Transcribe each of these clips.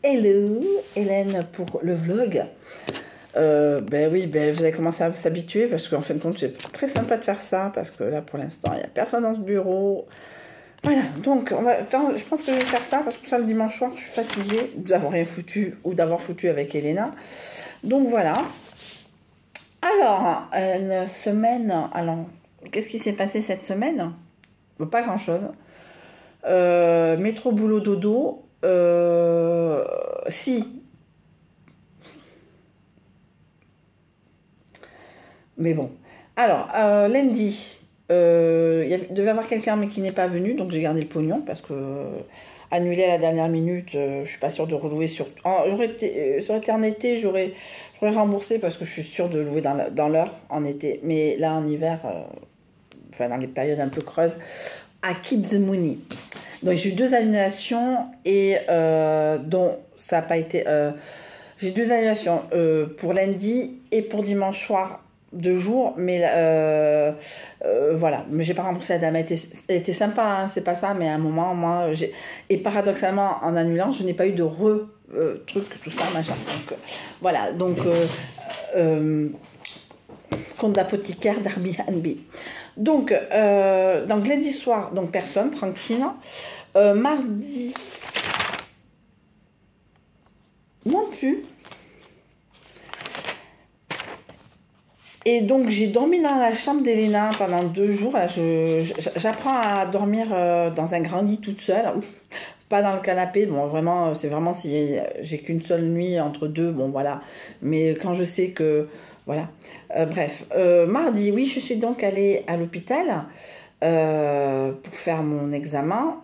Hello, Hélène pour le vlog. Ben oui, ben vous avez commencé à s'habituer parce qu'en fin de compte, c'est très sympa de faire ça parce que là, pour l'instant, il n'y a personne dans ce bureau. Voilà, donc je pense que je vais faire ça parce que ça, le dimanche soir, je suis fatiguée d'avoir rien foutu ou d'avoir foutu avec Elena. Donc voilà. Alors, une semaine. Alors, qu'est-ce qui s'est passé cette semaine? Bon, pas grand-chose. Métro, boulot, dodo. Si. Mais bon. Alors, lundi, il devait y avoir quelqu'un mais qui n'est pas venu, donc j'ai gardé le pognon parce que annulé à la dernière minute, je suis pas sûre de relouer sur. Ça aurait été en été, j'aurais remboursé parce que je suis sûre de louer dans l'heure en été. Mais là en hiver, enfin dans les périodes un peu creuses, I keep the money. Donc j'ai eu 2 annulations et dont ça n'a pas été. J'ai 2 annulations pour lundi et pour dimanche soir. 2 jours, mais voilà. Mais j'ai pas remboursé la dame. Elle était sympa, hein, c'est pas ça, mais à un moment, moi, et paradoxalement, en annulant, je n'ai pas eu de truc, tout ça, machin. Donc, voilà. Donc, compte d'apothicaire d'Airbnb. Donc lundi soir, donc personne, tranquille. Mardi, non plus. Et donc, j'ai dormi dans la chambre d'Elena pendant 2 jours. J'apprends à dormir dans un grand lit toute seule, pas dans le canapé. Bon, vraiment, c'est vraiment si j'ai qu'une seule nuit entre deux, bon, voilà. Mais quand je sais que, voilà. Bref, mardi, oui, je suis donc allée à l'hôpital pour faire mon examen.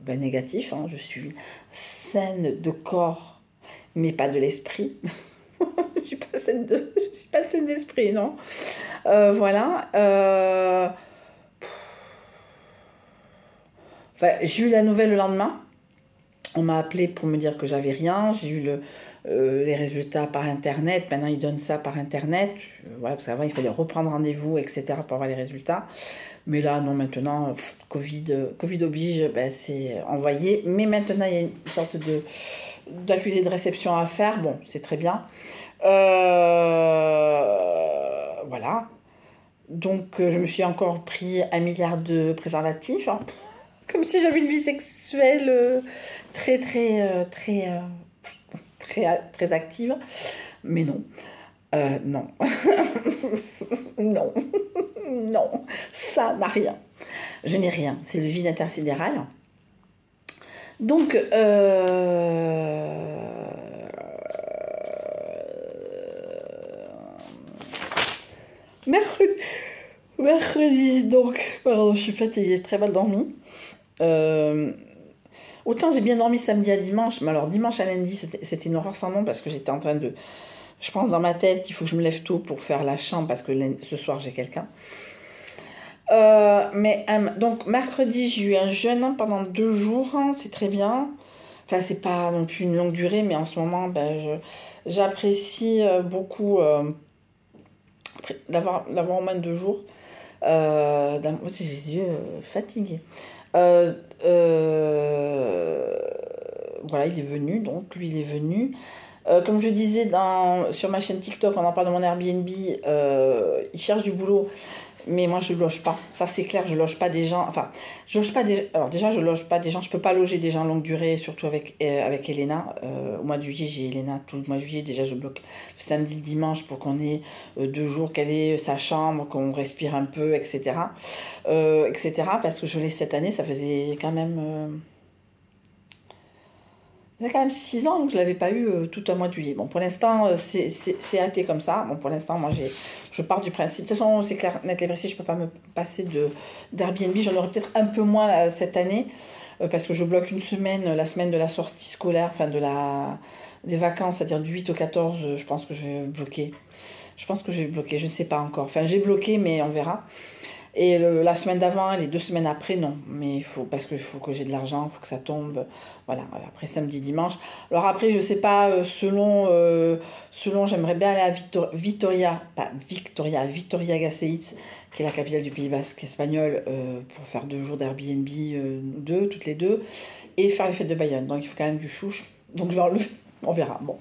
Négatif, hein, je suis saine de corps, mais pas de l'esprit. Je suis pas saine d'esprit, non. Voilà. Enfin, j'ai eu la nouvelle le lendemain. On m'a appelé pour me dire que j'avais rien. J'ai eu les résultats par internet. Maintenant, ils donnent ça par internet. Voilà, parce qu'avant, il fallait reprendre rendez-vous, etc. pour avoir les résultats. Mais là, non, maintenant, Covid oblige, c'est envoyé. Mais maintenant, il y a une sorte d'accusé de réception à faire. Bon, c'est très bien. Voilà. Donc, je me suis encore pris 1 milliard de préservatifs. Hein. Comme si j'avais une vie sexuelle très active. Mais non. Non. Non. Non. Ça n'a rien. Je n'ai rien. C'est le vide intersidéral. Donc, mercredi, donc, pardon, je suis fatiguée, très mal dormi. Autant j'ai bien dormi samedi à dimanche, mais alors dimanche à lundi, c'était une horreur sans nom parce que j'étais en train de. Je pense dans ma tête qu'il faut que je me lève tôt pour faire la chambre parce que ce soir j'ai quelqu'un. Donc mercredi, j'ai eu un jeûne pendant 2 jours, hein, c'est très bien. Enfin, c'est pas non plus une longue durée, mais en ce moment, j'apprécie beaucoup d'avoir au moins 2 jours. J'ai les yeux fatigués. Voilà, il est venu, donc lui il est venu. Comme je disais sur ma chaîne TikTok, on en parle de mon Airbnb, il cherche du boulot, mais moi je loge pas. Ça c'est clair, je loge pas des gens. Enfin, je loge pas des. Alors déjà, je loge pas des gens. Je peux pas loger des gens longue durée, surtout avec Elena. Au mois de juillet, j'ai Elena tout le mois de juillet. Déjà, je bloque le samedi, le dimanche pour qu'on ait 2 jours qu'elle ait sa chambre, qu'on respire un peu, etc. Parce que je l'ai cette année, ça faisait quand même. Ça fait quand même 6 ans que je ne l'avais pas eu tout un mois de juillet. Bon, pour l'instant, c'est arrêté comme ça. Bon, pour l'instant, moi, je pars du principe. De toute façon, c'est clair, net et précis, je ne peux pas me passer d'Airbnb. J'en aurai peut-être un peu moins cette année, parce que je bloque une semaine, la semaine de la sortie scolaire, enfin des vacances, c'est-à-dire du 8 au 14, je pense que je vais bloquer. Je ne sais pas encore. Enfin, j'ai bloqué, mais on verra. Et la semaine d'avant, les 2 semaines après, non. Mais il faut, parce qu'il faut que j'ai de l'argent, il faut que ça tombe. Voilà, après samedi, dimanche. Alors après, je sais pas, selon j'aimerais bien aller à Vitoria Gasteiz, qui est la capitale du Pays Basque espagnol, pour faire 2 jours d'Airbnb, toutes les deux, et faire les fêtes de Bayonne. Donc il faut quand même du chouche. Donc je vais enlever, on verra. Bon.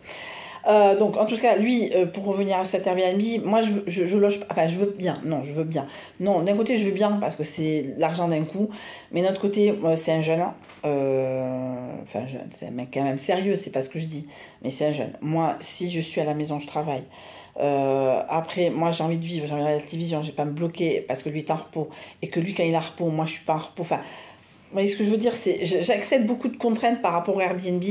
Donc en tout cas, lui, pour revenir à cet Airbnb, moi je loge, enfin je veux bien, non, je veux bien. Non, d'un côté je veux bien parce que c'est l'argent d'un coup, mais d'un autre côté, c'est un jeune, enfin jeune, c'est un mec quand même sérieux, c'est pas ce que je dis, mais c'est un jeune. Moi, si je suis à la maison, je travaille. Après, moi j'ai envie de vivre, j'ai envie de regarder la télévision, j'ai pas à me bloquer parce que lui est en repos, et que lui quand il est en repos, moi je suis pas en repos, enfin. Vous voyez ce que je veux dire, c'est j'accepte beaucoup de contraintes par rapport au Airbnb,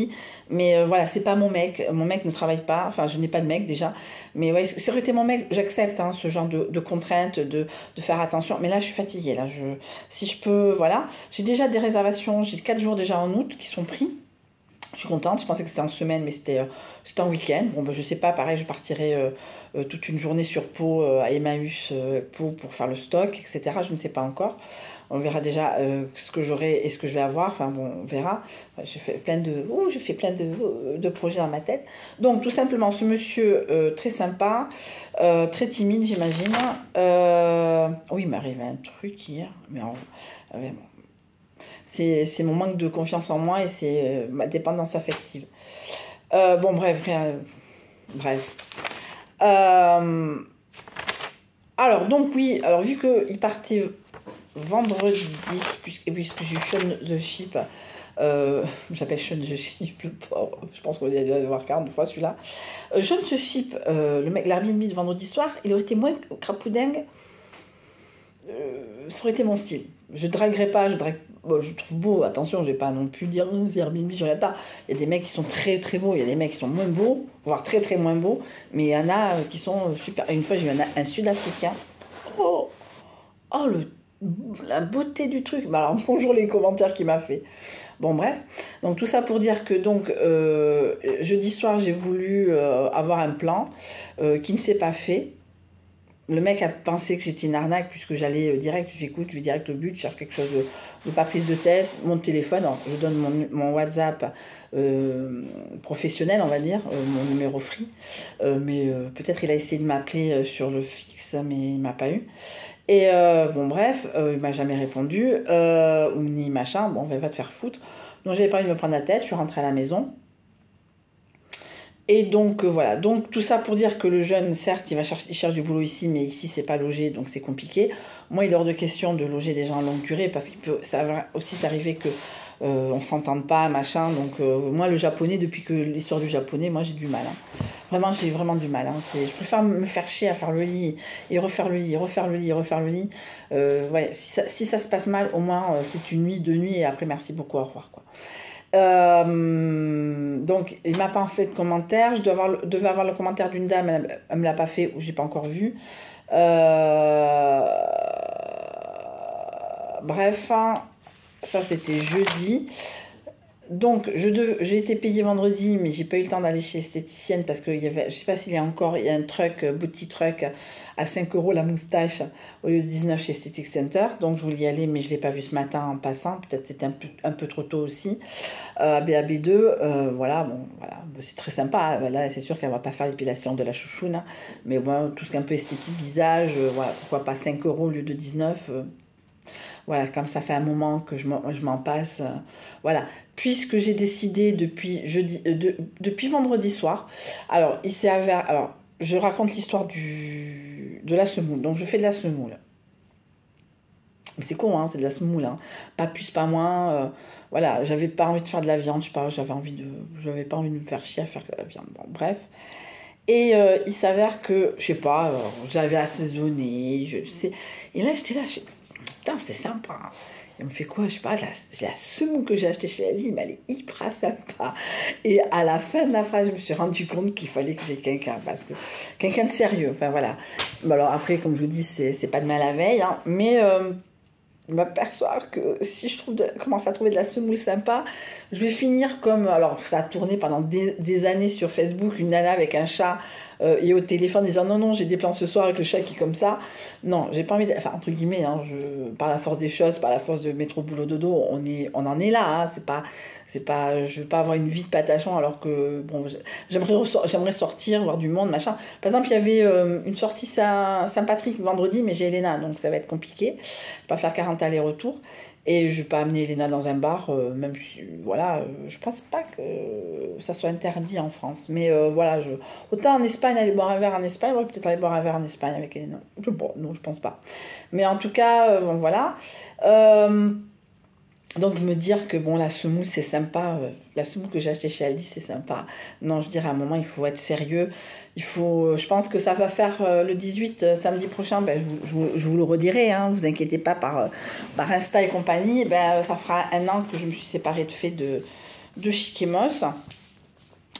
mais voilà, c'est pas mon mec ne travaille pas, enfin je n'ai pas de mec déjà, mais ouais, si ça aurait été mon mec, j'accepte hein, ce genre de contraintes, de faire attention, mais là je suis fatiguée, là, si je peux, voilà, j'ai déjà des réservations, j'ai 4 jours déjà en août qui sont pris, je suis contente, je pensais que c'était en semaine, mais c'était en week-end, bon ben, je sais pas, pareil, je partirai toute une journée sur Pau, à Emmaüs, Pau pour faire le stock, etc., je ne sais pas encore. On verra déjà ce que j'aurai et ce que je vais avoir. Enfin bon, on verra. Je fais plein de projets dans ma tête. Donc tout simplement, ce monsieur très sympa, très timide, j'imagine. Oui, il m'est arrivé un truc hier. Mais bon. C'est mon manque de confiance en moi et c'est ma dépendance affective. Bon, bref, rien. Bref. Alors, donc oui, alors vu qu'il partait vendredi, puisque j'ai Sean the Ship, j'appelle Sean the Ship, le pauvre, je pense qu'on a dû le voir 40 fois celui-là. Sean the Ship, le mec, l'Airbnb de vendredi soir, il aurait été moins crapoudingue, ça aurait été mon style. Je draguerais pas, je trouve beau, attention, je vais pas non plus dire c'est Airbnb, je regarde pas. Il y a des mecs qui sont très très beaux, il y a des mecs qui sont moins beaux, voire très très moins beaux, mais il y en a qui sont super. Une fois, j'ai eu un Sud-Africain. Oh, la beauté du truc. Bah alors, bonjour les commentaires qu'il m'a fait. Bon, bref. Donc, tout ça pour dire que, donc, jeudi soir, j'ai voulu avoir un plan qui ne s'est pas fait. Le mec a pensé que j'étais une arnaque puisque j'allais direct, je vais direct au but, je cherche quelque chose de pas prise de tête, mon téléphone, alors, je donne mon WhatsApp professionnel, on va dire, mon numéro free, mais peut-être il a essayé de m'appeler sur le fixe, mais il m'a pas eu. Et bon bref, il m'a jamais répondu, ou ni machin, bon va te faire foutre. Donc j'avais pas envie de me prendre la tête, je suis rentrée à la maison. Et donc voilà, donc tout ça pour dire que le jeune, certes, il cherche du boulot ici, mais ici c'est pas logé, donc c'est compliqué. Moi, il est hors de question de loger des gens en longue durée, parce ça va aussi s'arriver que on s'entende pas, machin. Donc moi, le japonais, depuis que l'histoire du japonais, moi j'ai du mal. Hein. Vraiment, j'ai vraiment du mal. Hein. Je préfère me faire chier à faire le lit et refaire le lit, refaire le lit, refaire le lit. Ouais, si ça se passe mal, au moins c'est une nuit, 2 nuits, et après merci beaucoup, au revoir quoi. Donc il m'a pas fait de commentaire. Je devais avoir le commentaire d'une dame, elle me l'a pas fait ou j'ai pas encore vu. Bref, hein, ça c'était jeudi. Donc j'ai été payée vendredi, mais j'ai pas eu le temps d'aller chez l'esthéticienne parce que je sais pas s'il y a encore, il y a un petit truc à 5 € la moustache au lieu de 19 chez Aesthetic Center. Donc je voulais y aller, mais je l'ai pas vu ce matin en passant. Peut-être c'était un peu trop tôt aussi. BAB2, voilà, bon, voilà, c'est très sympa. Là, c'est sûr qu'elle va pas faire l'épilation de la chouchoune, hein, mais bon, tout ce qui est un peu esthétique, visage, voilà, pourquoi pas 5 € au lieu de 19. Voilà, comme ça fait un moment que je m'en passe. Voilà, puisque j'ai décidé depuis vendredi soir. Alors, il s'est avéré. Alors, je raconte l'histoire de la semoule. Donc, je fais de la semoule. Mais c'est con, hein, c'est de la semoule. Hein. Pas plus, pas moins. Voilà, j'avais pas envie de faire de la viande. Je sais pas, j'avais pas envie de me faire chier à faire de la viande. Bon, bref. Et il s'avère que, je sais pas, j'avais assaisonné, je sais. Et là, j'étais là, putain, c'est sympa. Hein. Elle me fait quoi? Je sais pas, la semoule que j'ai achetée chez Ali, mais elle est hyper sympa. Et à la fin de la phrase, je me suis rendu compte qu'il fallait que j'ai quelqu'un, parce que quelqu'un de sérieux. Enfin voilà. Bon, alors après, comme je vous dis, c'est pas de mal à la veille, hein, mais m'aperçois que si je commence à trouver de la semoule sympa, je vais finir comme... Alors, ça a tourné pendant des années sur Facebook, une nana avec un chat et au téléphone disant non, non, j'ai des plans ce soir avec le chat qui est comme ça. Non, j'ai pas envie de... Enfin, entre guillemets, hein, par la force des choses, par la force de métro boulot dodo, on en est là. Hein, c'est pas, je veux pas avoir une vie de patachon alors que, bon, j'aimerais sortir, voir du monde, machin. Par exemple, il y avait une sortie Saint-Patrick vendredi, mais j'ai Elena, donc ça va être compliqué. Je vais pas faire 40 allers-retours. Et je vais pas amener Elena dans un bar, même si, voilà, je pense pas que ça soit interdit en France. Mais voilà, autant en Espagne, aller boire un verre en Espagne, ouais, peut-être aller boire un verre en Espagne avec Elena. Bon, non, je pense pas. Mais en tout cas, bon, voilà. Donc me dire que bon, la semoule c'est sympa, la semoule que j'ai achetée chez Aldi c'est sympa. Non, je dirais à un moment il faut être sérieux. Je pense que ça va faire le 18 samedi prochain, ben, je vous le redirai, hein, vous inquiétez pas par Insta et compagnie. Ben, ça fera 1 an que je me suis séparée de fait de Chiquemos.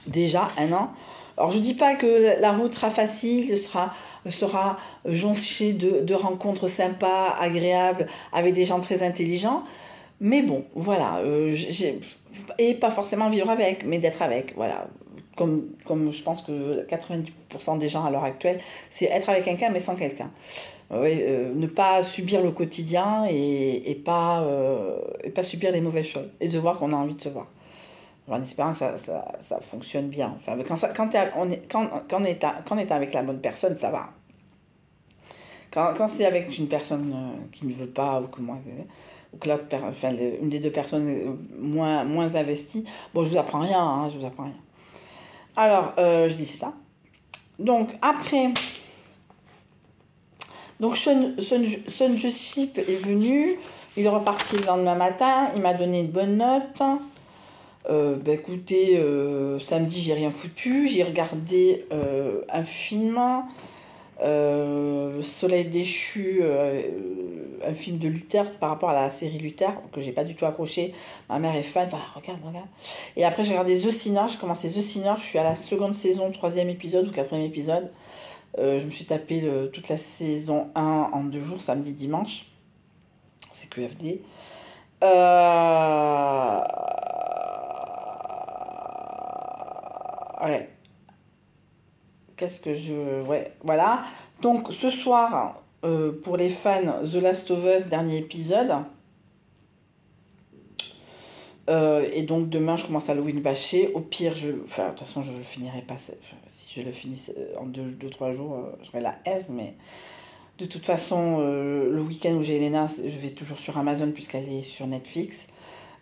Déjà 1 an. Alors je dis pas que la route sera facile, sera jonchée de rencontres sympas, agréables, avec des gens très intelligents. Mais bon, voilà, et pas forcément vivre avec, mais d'être avec, voilà. Comme je pense que 90% des gens à l'heure actuelle, c'est être avec quelqu'un, mais sans quelqu'un. Oui, ne pas subir le quotidien et pas subir les mauvaises choses. Et de voir qu'on a envie de se voir. En espérant que ça fonctionne bien. Enfin, quand on est avec la bonne personne, ça va. Quand c'est avec une personne qui ne veut pas, ou que l'autre, enfin, une des deux personnes moins investie, bon, je vous apprends rien, hein, je vous apprends rien. Alors, je dis ça. Donc, après, donc Sun Juship est venu, il est reparti le lendemain matin, il m'a donné une bonne note. Bah écoutez, samedi, j'ai rien foutu, j'ai regardé un film. Le Soleil déchu, un film de Luther par rapport à la série Luther que j'ai pas du tout accroché. Ma mère est fan, enfin, regarde. Et après j'ai regardé The Sinner, j'ai commencé The Sinner, je suis à la seconde saison, 3e épisode ou 4e épisode. Je me suis tapé toute la saison 1 en 2 jours, samedi, dimanche. C'est QFD. Ouais. Ouais, voilà. Donc, ce soir, pour les fans, The Last of Us, dernier épisode. Et donc, demain, je commence Halloween bâché. Au pire, de toute façon, je le finirai pas. Si je le finis en 2-3 jours, j'aurai la aise. Mais de toute façon, le week-end où j'ai Elena, je vais toujours sur Amazon puisqu'elle est sur Netflix.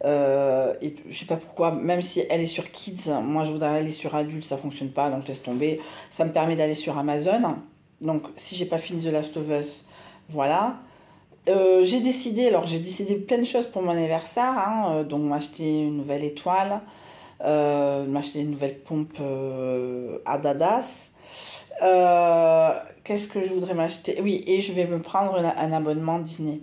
Et je sais pas pourquoi, même si elle est sur Kids, moi je voudrais aller sur Adulte, ça fonctionne pas, donc je laisse tomber. Ça me permet d'aller sur Amazon. Donc si j'ai pas fini The Last of Us, voilà. J'ai décidé plein de choses pour mon anniversaire, hein, donc m'acheter une nouvelle étoile, m'acheter une nouvelle pompe Adadas. Qu'est-ce que je voudrais m'acheter? Oui, et je vais me prendre un abonnement Disney.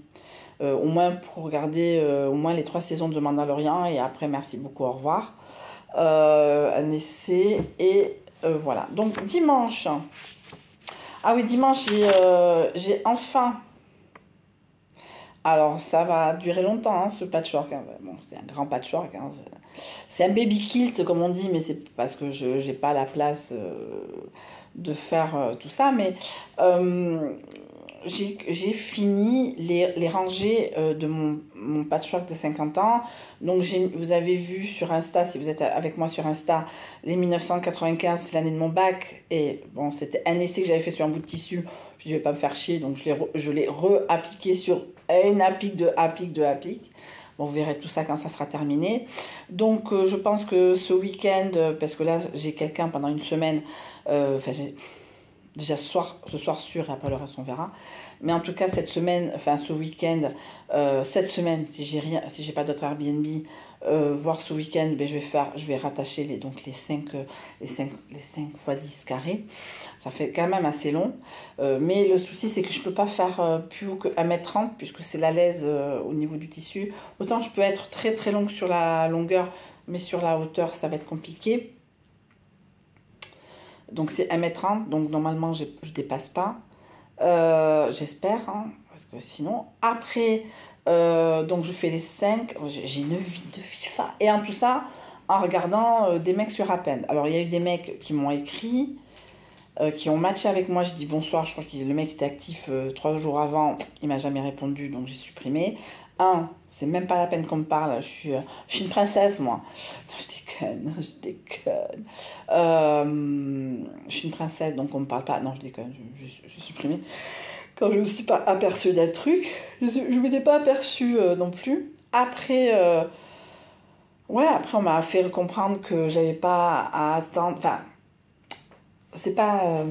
Au moins pour regarder au moins les 3 saisons de Mandalorian et après merci beaucoup, au revoir. Un essai et voilà. Donc dimanche. Ah oui, dimanche j'ai enfin. Alors ça va durer longtemps hein, ce patchwork. Hein. Bon, c'est un grand patchwork. Hein. C'est un baby kilt comme on dit, mais c'est parce que je n'ai pas la place de faire tout ça. Mais j'ai fini les rangées de mon patchwork de 50 ans. Donc vous avez vu sur Insta, si vous êtes avec moi sur Insta, les 1995, c'est l'année de mon bac. Et bon, c'était un essai que j'avais fait sur un bout de tissu. Je ne vais pas me faire chier, donc je l'ai re-appliqué sur une applique de applique. Bon, vous verrez tout ça quand ça sera terminé. Donc, je pense que ce week-end, parce que là, j'ai quelqu'un pendant une semaine, déjà ce soir sûr, et après le reste, on verra. Mais en tout cas, cette semaine, enfin ce week-end, cette semaine, si j'ai pas d'autres Airbnb, voire ce week-end, ben, je vais rattacher les 5 fois 10 carrés. Ça fait quand même assez long. Mais le souci, c'est que je peux pas faire plus haut que 1m30, puisque c'est la laise au niveau du tissu. Autant je peux être très très longue sur la longueur, mais sur la hauteur, ça va être compliqué. Donc c'est 1m30, donc normalement je dépasse pas. J'espère, hein, parce que sinon, après, Donc je fais les 5. J'ai une vie de FIFA. Et en tout ça, en regardant des mecs sur à peine. Alors il y a eu des mecs qui m'ont écrit, qui ont matché avec moi. J'ai dit bonsoir. Je crois que le mec était actif 3 jours avant. Il m'a jamais répondu, donc j'ai supprimé. C'est même pas la peine qu'on me parle. Je suis une princesse, moi. Non, je déconne. Je suis une princesse, donc on me parle pas. Non, je déconne. J'ai supprimé. Quand je me suis pas aperçue d'un truc, je m'étais pas aperçue non plus. Après, après on m'a fait comprendre que j'avais pas à attendre. Enfin, c'est pas.